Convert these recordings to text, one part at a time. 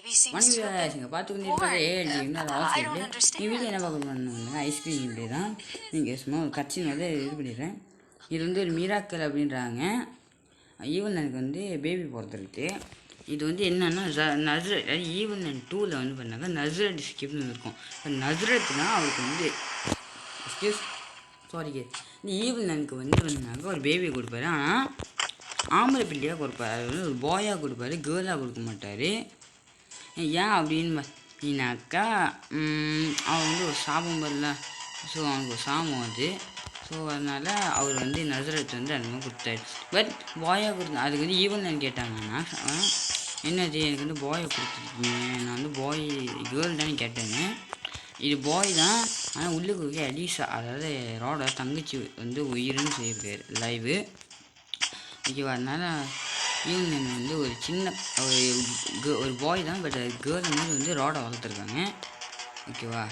வணக்கம் பார்த்து வந்து இருப்பது ஏஎல்டின்னு அவசியம் இல்லை. நீ வீட்டில் என்ன பார்க்க பண்ணுங்க ஐஸ்கிரீம் இப்படி தான் நீங்கள் சும்மா ஒரு கட்சின்னு வந்து இது பண்ணிடுறேன். இது வந்து ஒரு மிராக்கல் அப்படின்றாங்க. ஈவன் எனக்கு வந்து பேபி பிறந்திருக்கு. இது வந்து என்னென்னா நஸ்ரத் ஈவன் அண்ட் 2ல் வந்து பண்ணாங்க நஸ்ரத் ஸ்கிப்னு இருக்கும். நஸ்ரத்னா அவருக்கு வந்து இந்த ஈவன் எனக்கு வந்து பண்ணாங்க ஒரு பேபி கொடுப்பாரு. ஆனால் ஆம்பளை பிள்ளையாக கொடுப்பாரு. அது வந்து ஒரு பாயாக கொடுப்பாரு, கேர்ளாக கொடுக்க மாட்டார். ஏன் அப்படின்னு பார்த்தீங்கன்னாக்கா அவன் வந்து ஒரு சாபம் வரல. ஸோ அவனுக்கு ஒரு சாபம் அது. ஸோ அதனால் அவர் வந்து நஸ்ரத் வந்து அந்த மாதிரி கொடுத்தாரு. பட் பாயாக கொடுத்தா அதுக்கு வந்து ஈவன் கேட்டாங்கன்னா என்னது எனக்கு வந்து பாயை கொடுத்துருக்கீங்க, நான் வந்து பாய் கேர்ள் தானே கேட்டேன்னு. இது பாய் தான், ஆனால் உள்ளுக்கு அலிசா அதாவது ரோட தங்கச்சி வந்து உயிர்னு சொல்லியிருக்காரு லைவு. ஓகேவா? அதனால் ஈவன் வந்து ஒரு சின்ன ஒரு பாய் தான், பட் அது கேர்ள் வந்து ரோடை வளர்த்துருக்காங்க. ஓகேவா?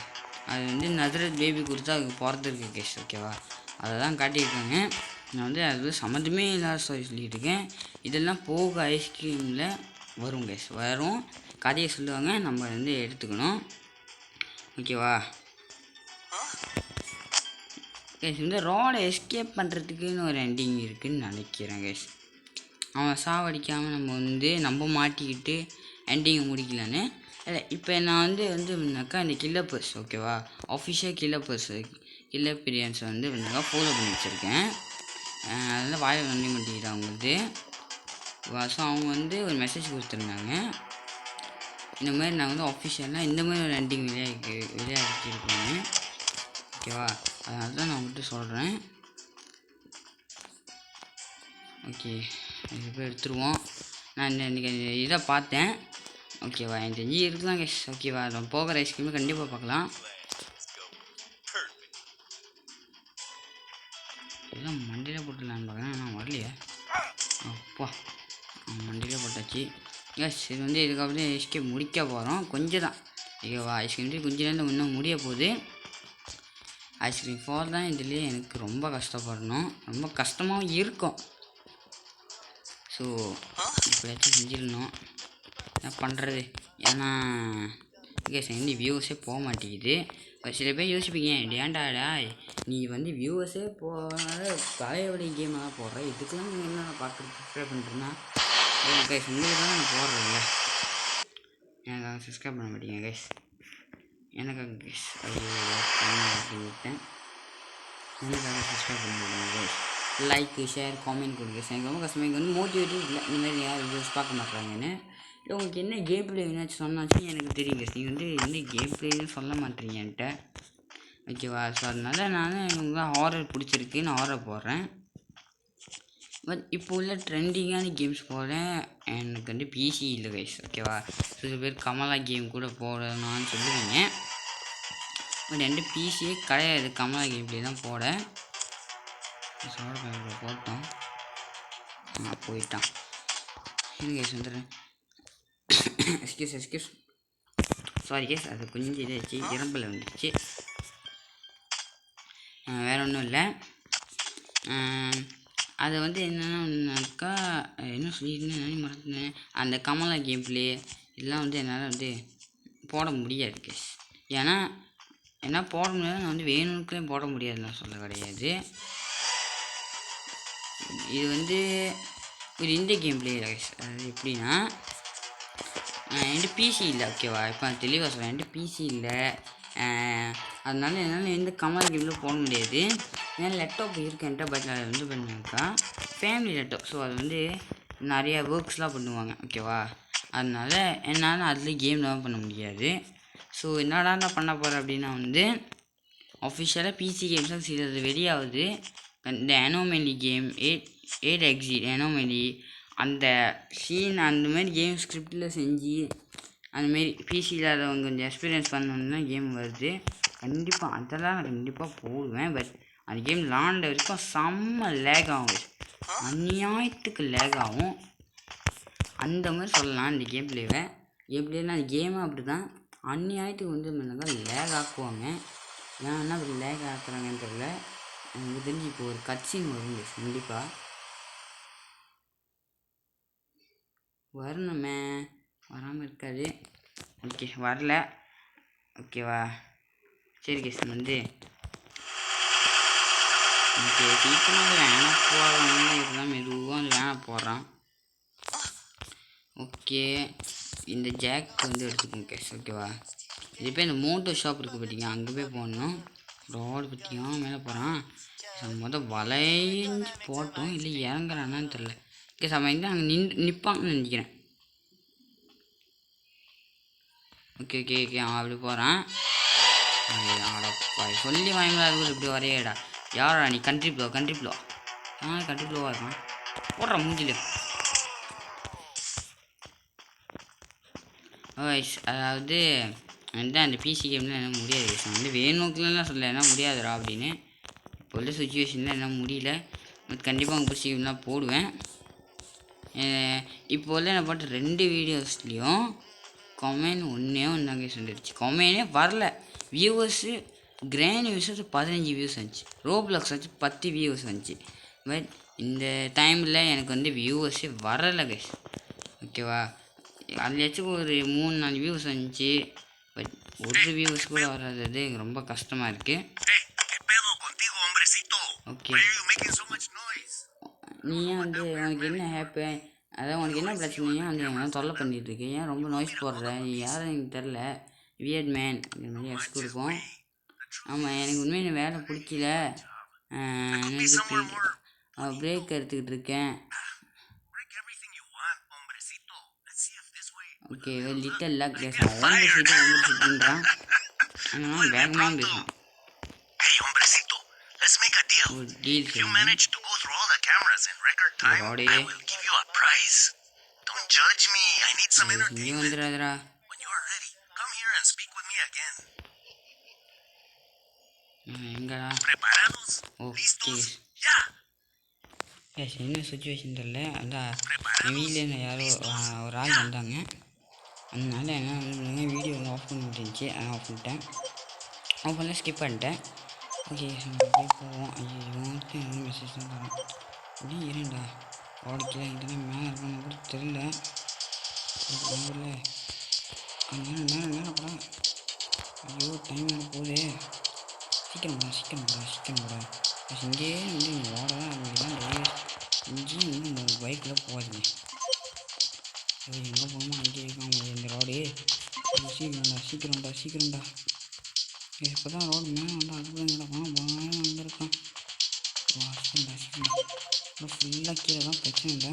அது வந்து நஸ்ரத் பேபி கொடுத்தா அதுக்கு பிறந்திருக்கு கேஸ். ஓகேவா? அதை தான் காட்டியிருக்காங்க. நான் வந்து அது சம்மந்தமே இல்லாத ஸ்டோரி சொல்லிகிட்டு இருக்கேன். இதெல்லாம் போக ஐஸ்கிரீமில் வரும் கேஸ், வரும் கதையை சொல்லுவாங்க, நம்ம வந்து எடுத்துக்கணும். ஓகேவா? கேஸ் வந்து ரோடை எஸ்கேப் பண்ணுறதுக்குன்னு ஒரு எண்டிங் இருக்குதுன்னு நினைக்கிறேன் கேஸ். அவன் சாவடிக்காமல் நம்ம வந்து மாட்டிக்கிட்டு எண்டிங்கை முடிக்கலான்னு இல்லை. இப்போ நான் வந்துனாக்கா இந்த கில்லர் பர்ஸ், ஓகேவா, ஆஃபிஷியல் கில்லர் பர்ஸ் கில்லர் பிரியன்ஸை வந்து ஃபாலோ பண்ணி வச்சுருக்கேன். அதெல்லாம் வாயில் நன்றி மாட்டேங்கிறேன் அவங்களுக்கு. ஸோ அவங்க வந்து ஒரு மெசேஜ் கொடுத்துருந்தாங்க, இந்த மாதிரி நான் வந்து ஆஃபிஷியலாக இந்த மாதிரி ஒரு எண்டிங் விளையாடிருக்கேன்னு. ஓகேவா? அதனால தான் நான் வந்துட்டு சொல்கிறேன். ஓகே, இது போய் எடுத்துருவோம். நான் இன்றைக்கி இதை பார்த்தேன். ஓகேவா? இந்த இருக்கலாம் கேஸ். ஓகேவா? நம்ம போகிற ஐஸ்கிரீமே கண்டிப்பாக பார்க்கலாம். எல்லாம் மண்டியில் போட்டுடலான்னு பார்க்குறேன், ஆனால் வரலையே. அப்பா, மண்டியில் போட்டாச்சு கேஸ். இது வந்து இதுக்கப்புறம் ஐஸ்கிரீம் முடிக்க போகிறோம். கொஞ்சம் தான். ஓகேவா? ஐஸ்கிரீம் கொஞ்சம் நேரம் இன்னும் முடிய போகுது. ஐஸ்கிரீம் 4 தான். இதுலேயே எனக்கு ரொம்ப கஷ்டப்படணும், ரொம்ப கஷ்டமாகவும் இருக்கும். ஸோ இப்போயாச்சும் செஞ்சிடணும். என்ன பண்ணுறது? ஏன்னா கேஸ் வந்து வியூவர்ஸே போக மாட்டேங்குது. சில பேர் யோசிப்பீங்க, ஏன்டாடா நீ வந்து வியூவர்ஸே போகாத பழையபடி கேமெல்லாம் போடுற, இதுக்கெல்லாம் நீங்கள் என்ன பார்க்குறது சப்ஸ்கிரைப் பண்ணுறேன்னா கேஸ் உங்களுக்கு தான் நான் போடுறேன்ல, எனக்காக சப்ஸ்கிரைப் பண்ண மாட்டீங்க கேஸ். எனக்காக கேஸ் அப்படின்ட்டேன். எனக்காக சப்ஸ்கிரைப் பண்ண மாட்டீங்க கேஸ். லைக் ஷேர் காமெண்ட் கொடுங்க. எனக்கு ரொம்ப கஷ்டமாக இங்கே வந்து மோட்டிவேட்டிவ் இல்லை, இந்த மாதிரி யார் வீடியோஸ் பார்க்க மாட்டேறாங்கன்னு. இல்லை உங்களுக்கு என்ன கேம் பிளே என்னாச்சும் சொன்னாச்சும் எனக்கு தெரியுங்க. நீங்கள் வந்து என்ன கேம் பிளேன்னு சொல்ல மாட்டேறீங்க என்கிட்ட. ஓகேவா? ஸோ அதனால் நான் உங்களுக்கு ஹாரர் பிடிச்சிருக்கு, நான் ஹாரர் போடுறேன். பட் இப்போ உள்ள ட்ரெண்டிங்கான கேம்ஸ் போடுறேன். எனக்கு வந்து பிசி இல்லை கைஸ். ஓகேவா? சில பேர் கமலா கேம் கூட போடணும்னு சொல்லுவீங்க, பட் என்கிட்ட பிசியே கிடையாது. கமலா கேம் பிளே தான் போட போட்டோம். போயிட்டான். என்ன கேஸ் வந்துடுறேன். எஸ்கியூஸ் சாரி கேஸ், அது கொஞ்சம் இதாச்சு, இரம்பல் வந்துடுச்சு. வேறு ஒன்றும் இல்லை. அது வந்து என்னன்னாக்கா என்ன சொல்லியிருந்தேன் மறந்துனேன். அந்த கமலா கேம் பிளே இதெல்லாம் வந்து என்னால் வந்து போட முடியாது கேஸ். ஏன்னா என்ன போட முடியாது, நான் வந்து வேணும்னுக்குள்ளே போட முடியாதுன்னு சொல்ல கிடையாது. இது வந்து ஒரு இந்த கேம் பிளே கைஸ். அது எப்படின்னா என்கிட்ட பிசி இல்லை. ஓகேவா? இப்போ நான் தெளிவாக சொல்கிறேன், என்கிட்ட பிசி இல்லை. அதனால என்னால் எந்த கமல் கேமில் போட முடியாது. ஏன்னா லேப்டாப் இருக்கு என்கிட்ட, பட் அதை வந்து பண்ணாக்கா ஃபேமிலி லேப்டாப். ஸோ அது வந்து நிறையா ஒர்க்ஸ்லாம் பண்ணுவாங்க. ஓகேவா? அதனால் என்னால் அதில் கேம்லாம் பண்ண முடியாது. ஸோ என்னடா நான் பண்ண போகிறேன் அப்படின்னா வந்து அஃபிஷியலாக பிசி கேம்ஸாக சிலது வெளியாகுது. இந்த அனோமலி கேம் 8 எக்ஸிட் அனோமலி அந்த சீன் அந்த மாதிரி கேம் ஸ்கிரிப்டில் செஞ்சு அந்தமாரி பிசி இல்லாதவங்க கொஞ்சம் எக்ஸ்பீரியன்ஸ் பண்ணணுன்னா கேம் வருது. கண்டிப்பாக அதெல்லாம் நான் கண்டிப்பாக போடுவேன். பட் அந்த கேம் விளாண்ட வரைக்கும் செம்ம லேக் ஆகும், அநியாயத்துக்கு லேக் ஆகும். அந்த மாதிரி சொல்லலாம் இந்த கேம் பிளேவை. எப்படின்னா அந்த கேமை அப்படி தான் அநியாயத்துக்கு வந்து லேக் ஆக்குவாங்க. ஏன்னா அப்படி லேக் ஆக்குறாங்கன்னு தெரியல. எனக்கு தெரிஞ்சு இப்போ ஒரு கட்சின்னு வரும் கண்டிப்பாக வரணுமே, வராமல் இருக்காது. ஓகே வரல. ஓகேவா? சரி கேஸ் வந்து ஓகே சீக்கிரமாக அது வேணா போடுறான். இதெல்லாம் மெதுவாக அது வேணா போடுறான். ஓகே இந்த ஜாக் வந்து எடுத்துக்கோங்க கேஸ். ஓகேவா? இது போய் இந்த மோட்டோ ஷாப் இருக்குது பார்த்தீங்க, அங்கே போய் போடணும். ரோடு பற்றியா மேலே போகிறான். வளைஞ்சு போட்டோம் இல்லை இறங்குறானான்னு தெரில. ஓகே சமையல் அங்கே நிற்பான்னு நினைக்கிறேன். ஓகே ஓகே ஓகே அவன் அப்படி போகிறான். ஆடப்பா சொல்லி வாங்கினா அது இப்படி வரையடா. யாரா நீ? கண்ட்ரி ப்ளோ கண்ட்ரி ப்ளோவாக இருக்கான். போடுற மூஞ்சில. அதாவது வந்து அந்த பிசி கேம்லாம் என்ன முடியாது. வந்து வேணுக்குலாம் சொல்ல என்ன முடியாதுடா அப்படின்னு. இப்போ உள்ள சுச்சுவேஷனில் என்ன முடியல. கண்டிப்பாக உங்கள் பிசி கேம்லாம் போடுவேன். இப்போ உள்ள நான் போட்ட 2 வீடியோஸ்லேயும் கமெண்ட் ஒன்றாக சொல்லிடுச்சு. கமெண்டே வரல. வியூவர்ஸு கிராண்ட் வியூஸஸ் 15 வியூஸ் வந்துச்சு. ரோப்ளாக்ஸ் வச்சு 10 வியூஸ் வந்துச்சு. பட் இந்த டைமில் எனக்கு வந்து வியூவர்ஸே வரலை கைஸ். ஓகேவா? அதுலேயாச்சும் ஒரு 3-4 வியூஸ் வந்துச்சு. பட் ஒரு வியூஸ் கூட வராதது ரொம்ப கஷ்டமாக இருக்குது. ஓகே நீ ஏன் வந்து உனக்கு என்ன ஹாப்பி, அதான் உனக்கு என்ன பிரச்சனையோ அந்த என்ன தொல்லை பண்ணிகிட்டு இருக்கு. ஏன் ரொம்ப நாய்ஸ் போடுற? நீ யாரும் எனக்கு தெரில. வியர்ட் மேன் இந்த மாதிரி எக்ஸ் கொடுப்போம். ஆமாம் எனக்கு உண்மையாக வேலை பிடிக்கல. பிரேக் எடுத்துக்கிட்டு இருக்கேன். ஓகே லிட்டில் லக் பேசுகிறான். பேசுகிறான் ஆனால் வேகமாக பேசுகிறான். ஒரு டீல் இங்கே வந்துடாதரா. எங்கடா? ஓகே எஸ் என்ன சுச்சுவேஷன் தெரியல. அதான் என் வீட்டில் யாரோ ஒரு ஆள் வந்தாங்க. அதனால என்ன வீடியோ வந்து ஆஃப் பண்ணி விட்டுருந்துச்சி. அதை ஆஃப் பண்ணிட்டேன். ஆஃப் பண்ணல ஸ்கிப் பண்ணிட்டேன். ஓகே அப்படியே போவோம். ஐயோ மெசேஜ் தான் தரோம். அப்படியே இருண்டா ஓடிக்கல. இதெல்லாம் மேலே இருக்கணும் கூட தெரியல. நேரம் கூட. ஐயோ டைம் மேலே போகுது. சீக்கிரம் போடா. இங்கேயே வந்து இங்கே ஓடலாம். அப்படிலாம் டிரைவர் இங்கேயும் இன்னும் பைக்கில் போகாதுங்க. எங்கே போகணுமோ அங்கேயே இருக்காங்க இந்த ரோடு. சீக்கிரம்டா. இப்போ தான் ரோடு மேலே வந்து அதுக்குள்ளே கிடப்பான். வந்திருக்கான். சீக்கிரம்டா ஃபுல்லாக கீழே தான் பிரச்சனை இல்லை.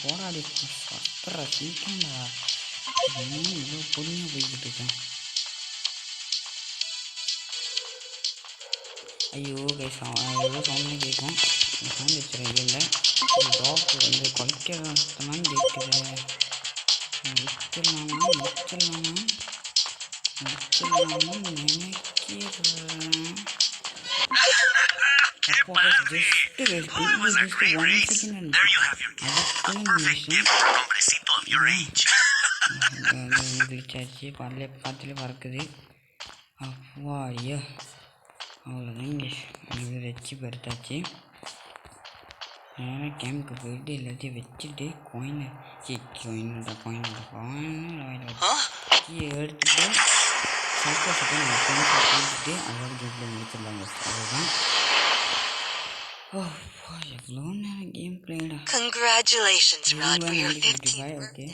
போராடி சத்துற சீக்கிரம்டா. இவ்வளோ பொறுமையாக போய்கிட்டு இருக்கேன். ஐயோ கைஸ் எவ்வளோ சவுண்ட்லாம் கேட்கும். சவுண்ட் வச்சுருக்கேன். இல்லை டாக் வந்து குலைக்கிற சுத்தமாக கேட்குது. முடிச்சிடலாமா நினைக்கிறேன். காற்றுல பறக்குது. அப்பாடியா அவ்வளோதான். எனக்கு வச்சு படுத்தாச்சு. அதனால் கேமுக்கு போயிட்டு எல்லாத்தையும் வச்சுட்டு காயினை எடுத்துகிட்டு போட்டுட்டு அதோட கேமில் முடிச்சிடலாங்க. அவ்வளோதான். எவ்வளோ நேரம் கேம் பிளேடா. ஓகே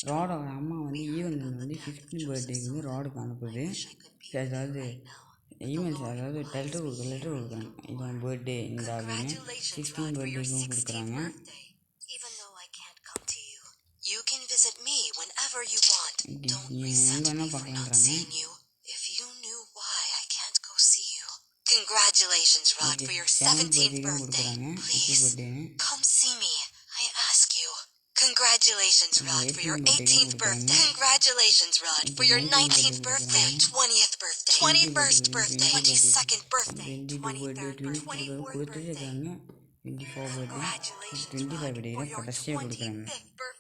ராடோட அம்மா வந்து ஈவெண்ட் வந்து 15th பர்த்டேக்கு வந்து ராடுக்கு அனுப்புது. அதாவது ஈமெயில்ஸ் அதாவது லெட்டர் கொடுக்குறாங்க. இவன் பர்த்டே இந்த அப்படின்னு 16th பர்த்டேக்கும் கொடுக்குறாங்க. எங்கே வேணால் பார்க்கலான்றாங்க. Congratulations, Rod, for your 17th birthday. Please, come see me. I ask you. Congratulations, Rod, for your 18th birthday. Congratulations, Rod, for your 19th birthday, 20th birthday, 21st birthday, 22nd birthday, 23rd birthday, 24th birthday. 24 birthday 25 birthday கடைசியாக கொடுக்குறாங்க.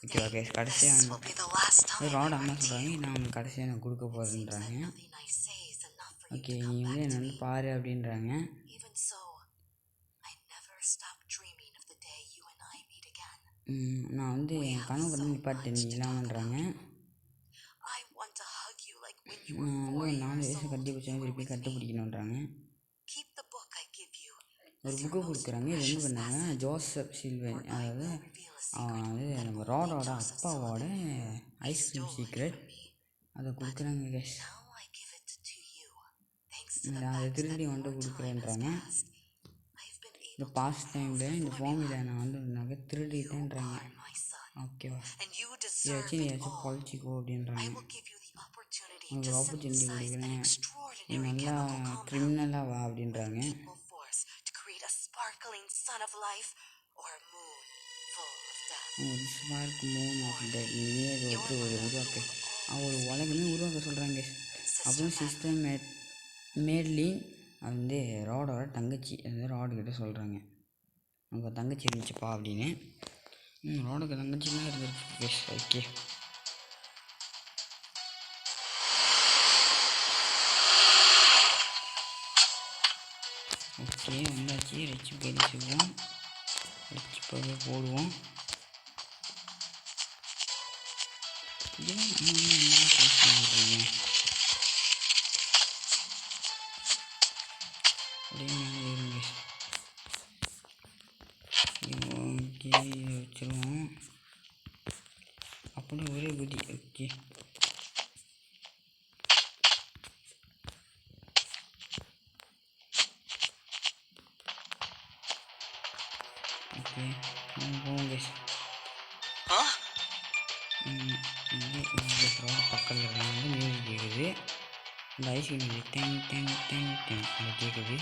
ஓகேவா guys கடைசியாக rod அம்மா சொல்கிறாங்க நான் அவனுக்கு கடைசியாக நான் கொடுக்க போகிறேன்றாங்க. ஓகே நீ வந்து என்னை வந்து பாரு அப்படின்றாங்க. stop dreaming of the day you and I meet again. நான் வந்து என் கனவு கண்டு நிப்பாட்டு நீ இல்லாமன்றாங்க. I want to hug you like when you நான் were வந்து 4 ஒரு 4 years வயசு old. கட்டி You பிடிச்சாலும் were திருப்பி with cut me. பிடிக்கணுன்றாங்க. Keep the book I give you. ஒரு புக்கு கொடுக்குறாங்க. இது வந்து பண்ணாங்க ஜோசப் சில்வன், அதாவது அது நம்ம ரோடோட அப்பாவோட ஐஸ்கிரீம் சீக்ரெட் அதை கொடுக்குறாங்க case. Now I give it to you. Thanks to the நான் அதை fact திருடி that வந்துட்டு more time has கொடுக்குறேன்றாங்க. passed, I've been இந்த able to பாஸ்ட் டைமில் இந்த ஃபார்மில் நான் வந்து நகை you திருடிட்டேன்றாங்க. are my son, ஓகேவா, and you இதை deserve வச்சு நீ it ஏதாச்சும் all. பொழிச்சிக்கோ I அப்படின்றாங்க. will give you the opportunity உனக்கு to ஒரு ஆப்பர்ச்சுனிட்டி synthesize an கொடுக்குறேன், நீ extraordinary நல்லா chemical compound கிரிமினலாக வா அப்படின்றாங்க. with equal force to create a sparkling sun of life or a moon full of death. ஒரு ஸ்மார்க் மூன் ஆஃப் டெட் நீயே இதை வச்சு ஒரு உருவாக்க ஒரு உலகமே உருவாக்க சொல்கிறாங்க. அப்புறம் சிஸ்டர் மேட்லின் வந்து ரோடோட தங்கச்சி, அதாவது ரோடுக்கிட்ட சொல்கிறாங்க அவங்க தங்கச்சி இருந்துச்சுப்பா அப்படின்னு. ரோடுக்கு தங்கச்சிலாம் இருந்துருக்கு. ஓகே, ஓகே வந்தாச்சு. ரெச்சி பேடிச்சுக்குவோம், ரெச்சி போய் போடுவோம். ஓகே வச்சுருவோம். அப்படியே ஒரே குதி. ஓகே, ஓகே போவோம் கேஸ். ரோடு பக்கத்தில் வந்து மியூசிக் கேட்குது. இந்த ice cream ten ten ten ten அது கேட்குது.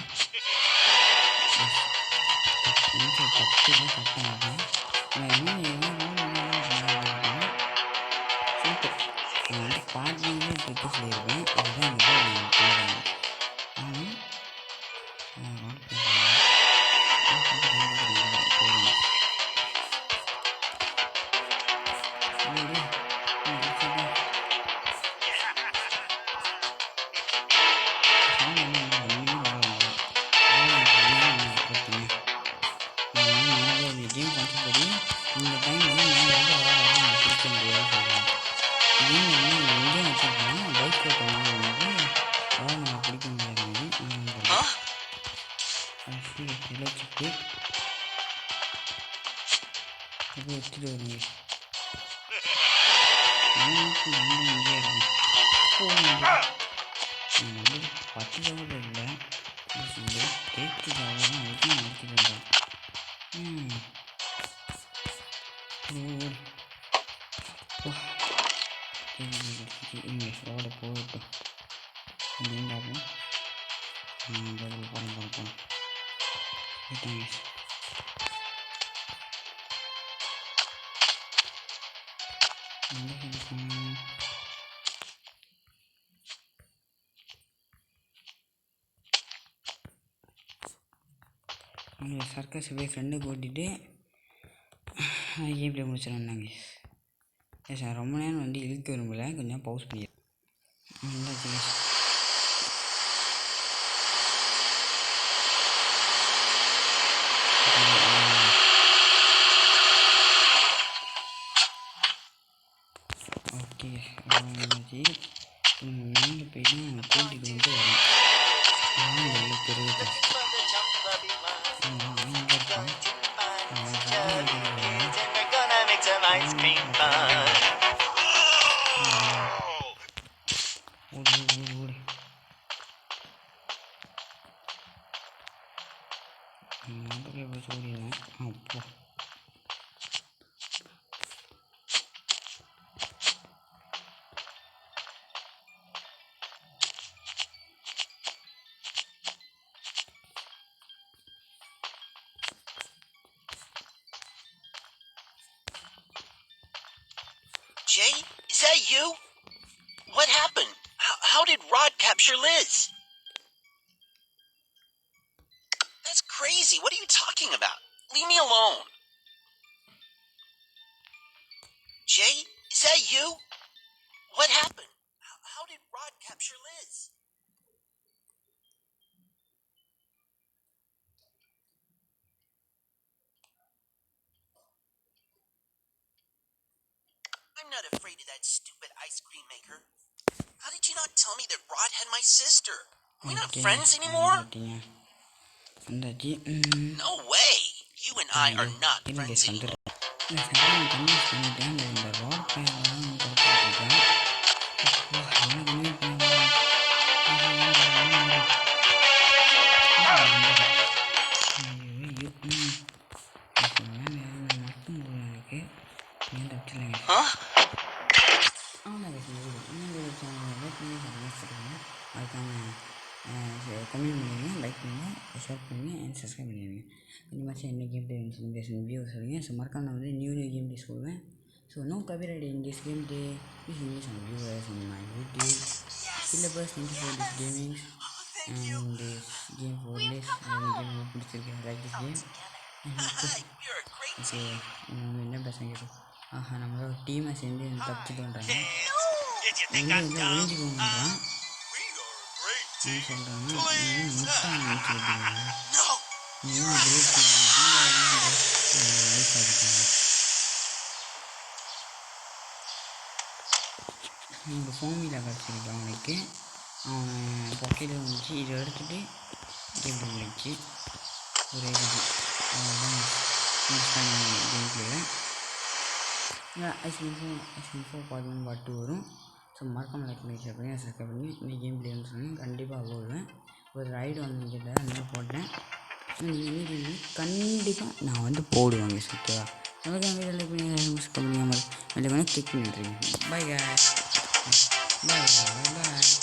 பத்து தான் கரெக்டாக சூப்பர். நான் வந்து பாட்டிலே ட்ரிப்பு சொல்லியிருக்கேன். அதுதான் இந்த டைம் வந்து நான் வந்து பிடிக்க முடியாது சொல்கிறேன். இதே மாதிரி எங்கேயும் வச்சுருக்கோம் பைக் ஓட்டணும் வந்து நம்ம பிடிக்க முடியாது. வச்சுட்டு இது எடுத்துகிட்டு வருங்க. இங்கே இருக்கும் நம்மளுக்கு 10 தவிர இல்லை, தேய்ச்சி தவிர தான் அதுக்கும் நடத்திட்டு வந்தோம். ரோட போகட்டும் அப்படின்னு பார்ப்போம். போகிறோம் போயிட்டாங்க. சர்க்கஸ் போய் ஃப்ரெண்டை கூட்டிகிட்டு கேம் ப்ளே முடிச்சுட்டு வந்தாங்க. சார் ரொம்ப நேரம் வந்து இழுக்க விரும்பலை, கொஞ்சம் பவுஸ் பண்ணி ஓகே. மேலே போயிட்டு கூட்டிகிட்டு வந்து வரும். பெரிய ice cream fun. Jay, is that you? What happened? How did Rod capture Liz? That's crazy. What are you talking about? Leave me alone. Jay, is that you? What happened? How did Rod capture Liz? not afraid of that stupid ice cream maker. How did you not tell me that Rod had my sister? Are we not friends anymore? பார்த்தீங்க வந்தாச்சு. No way! You and I are not இல்லை friends case anymore. வந்துட்டேன். இல்லை sir நான் convince பண்ணிட்டேன். இந்த rod பேங்க்லாம் கொடுத்துருக்கேன். என்ன கன்வின்ஸ் பண்ண Huh? கமெண்ட் பண்ணுங்கள், லைக் பண்ணுங்கள், ஷேர் பண்ணுங்கள் அண்ட் சப்ஸ்கிரைப் பண்ணிடுங்க. இந்த மாதிரி என்ன கேம் டே இருந்துச்சு வியூ சொல்லுங்கள். ஸோ மறக்காம நான் வந்து நியூ கேம் டே சொல்லுவேன். So no copyright in this game day. Please give me some viewers on my YouTube. Syllabus, thank you for this gaming and this game for this. Game பிடிச்சிருக்கு, like this game. You're a great okay என்ன பேசுங்க. ஆஹா நம்மளோட டீமை சேர்ந்து தப்பிச்சுட்டு வந்துட்டாங்க. Did you வந்து ஒழிஞ்சிக்கோங்கன்றான். We are a great என்ன team. சொல்கிறாங்க, முட்டை அனுப்பிச்சு விட்டுருங்க. No! நீங்கள் கிரேட் வயசு ஆகிட்டாங்க. எனக்கு ஃபோமியில் கிடச்சிருக்கு அவனுக்கு. அவன் பாக்கெட்டில் வந்துச்சு. இதை எடுத்துகிட்டு கேம் பண்ணிச்சு ஒரு இது முடிச்சிட்டாங்க கேம் பிளேயில். ஐஸ்கிரீம் பார்ட் 1 பார்ட் 2 வரும். ஸோ மறக்காம லைக் பண்ணி ஷேர் பண்ணி சப்ஸ்கிரைப் பண்ணி இந்த கேம் பிளேன்னு சொன்னேன். கண்டிப்பாக போடுவேன். ஒரு ரைடு வந்து கேட்டால் அந்த போட்டேன். நீங்கள் என்ன கேள்வி கண்டிப்பாக நான் வந்து போடுவாங்க. ஓகேவா? நமக்கு வீடியோ லைக் பண்ணி சப்ஸ்கிரைப் பண்ணி கிளிக் பண்ணிட்டுருக்கீங்க. பாய் பாய் பாய்.